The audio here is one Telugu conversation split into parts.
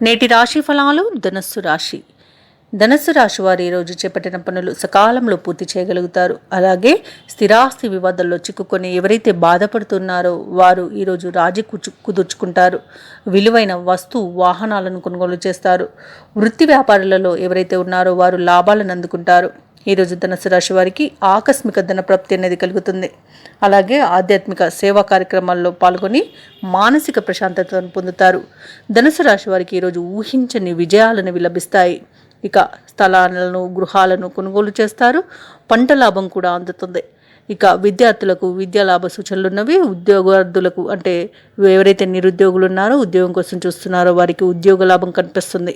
నేటి రాశి ఫలాలు. ధనస్సు రాశి. ధనస్సు రాశి వారు ఈరోజు చేపట్టిన పనులు సకాలంలో పూర్తి చేయగలుగుతారు. అలాగే స్థిరాస్తి వివాదాల్లో చిక్కుకొని ఎవరైతే బాధపడుతున్నారో వారు ఈరోజు రాజీ కుదుర్చుకుంటారు. విలువైన వాహనాలను కొనుగోలు చేస్తారు. వృత్తి వ్యాపారాలలో ఎవరైతే ఉన్నారో వారు లాభాలను అందుకుంటారు. ఈరోజు ధనుసు రాశి వారికి ఆకస్మిక ధన ప్రాప్తి అనేది కలుగుతుంది. అలాగే ఆధ్యాత్మిక సేవా కార్యక్రమాల్లో పాల్గొని మానసిక ప్రశాంతతను పొందుతారు. ధనుసు రాశి వారికి ఈరోజు ఊహించని విజయాలను లభిస్తాయి. ఇక స్థలాలను, గృహాలను కొనుగోలు చేస్తారు. పంట లాభం కూడా అందుతుంది. ఇక విద్యార్థులకు విద్యా లాభ సూచనలు ఉన్నవి. ఉద్యోగార్థులకు అంటే ఎవరైతే నిరుద్యోగులు ఉన్నారో ఉద్యోగం కోసం చూస్తున్నారో వారికి ఉద్యోగ లాభం కనిపిస్తుంది.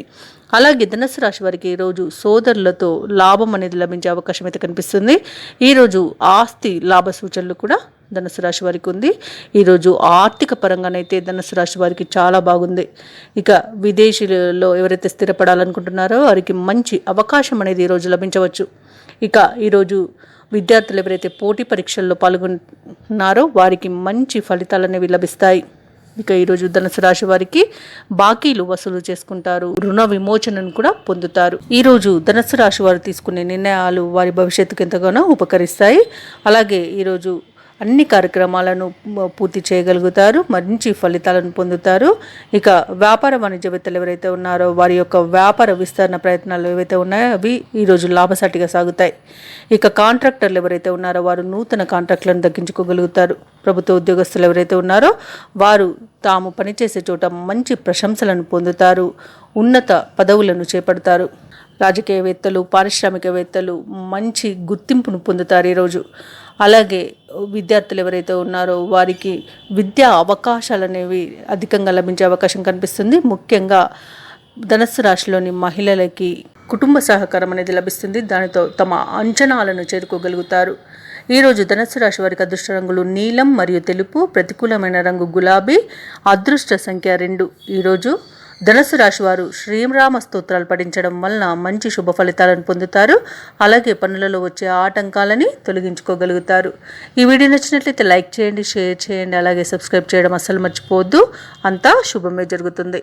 అలాగే ధనుసు రాశి వారికి ఈరోజు సోదరులతో లాభం అనేది లభించే అవకాశం అయితే కనిపిస్తుంది. ఈరోజు ఆస్తి లాభ సూచనలు కూడా ధనుసు రాశి వారికి ఉంది. ఈరోజు ఆర్థిక పరంగానైతే ధనుసు రాశి వారికి చాలా బాగుంది. ఇక విదేశీలో ఎవరైతే స్థిరపడాలనుకుంటున్నారో వారికి మంచి అవకాశం అనేది ఈరోజు లభించవచ్చు. ఇక ఈరోజు విద్యార్థులు ఎవరైతే పోటీ పరీక్షల్లో పాల్గొన్నారో వారికి మంచి ఫలితాలు అనేవి లభిస్తాయి. ఇక ఈరోజు ధనుసు రాశి వారికి బాకీలు వసూలు చేసుకుంటారు. రుణ విమోచనను కూడా పొందుతారు. ఈరోజు ధనుసు రాశి వారు తీసుకునే నిర్ణయాలు వారి భవిష్యత్తుకు ఎంతగానో ఉపకరిస్తాయి. అలాగే ఈరోజు అన్ని కార్యక్రమాలను పూర్తి చేయగలుగుతారు. మంచి ఫలితాలను పొందుతారు. ఇక వ్యాపార వాణిజ్యవేత్తలు ఎవరైతే ఉన్నారో వారి యొక్క వ్యాపార విస్తరణ ప్రయత్నాలు ఏవైతే ఉన్నాయో అవి ఈరోజు లాభసాటిగా సాగుతాయి. ఇక కాంట్రాక్టర్లు ఎవరైతే ఉన్నారో వారు నూతన కాంట్రాక్టులను దక్కించుకోగలుగుతారు. ప్రభుత్వ ఉద్యోగస్తులు ఎవరైతే ఉన్నారో వారు తాము పనిచేసే చోట మంచి ప్రశంసలను పొందుతారు. ఉన్నత పదవులను చేపడతారు. రాజకీయవేత్తలు, పారిశ్రామికవేత్తలు మంచి గుర్తింపును పొందుతారు ఈరోజు. అలాగే విద్యార్థులు ఎవరైతే ఉన్నారో వారికి విద్యా అవకాశాలు అనేవి అధికంగా లభించే అవకాశం కనిపిస్తుంది. ముఖ్యంగా ధనుస్సు రాశిలోని మహిళలకి కుటుంబ సహకారం అనేది లభిస్తుంది. దానితో తమ అంచనాలను చేరుకోగలుగుతారు. ఈరోజు ధనుస్సు రాశి వారికి అదృష్ట రంగులు నీలం మరియు తెలుపు. ప్రతికూలమైన రంగు గులాబీ. అదృష్ట సంఖ్య 2. ఈరోజు ధనుస్సు రాశి వారు శ్రీరామ స్తోత్రాలు పఠించడం వలన మంచి శుభ ఫలితాలను పొందుతారు. అలాగే పనులలో వచ్చే ఆటంకాలని తొలగించుకోగలుగుతారు. ఈ వీడియో నచ్చినట్లయితే లైక్ చేయండి, షేర్ చేయండి, అలాగే సబ్స్క్రైబ్ చేయడం అస్సలు మర్చిపోవద్దు. అంతా శుభమే జరుగుతుంది.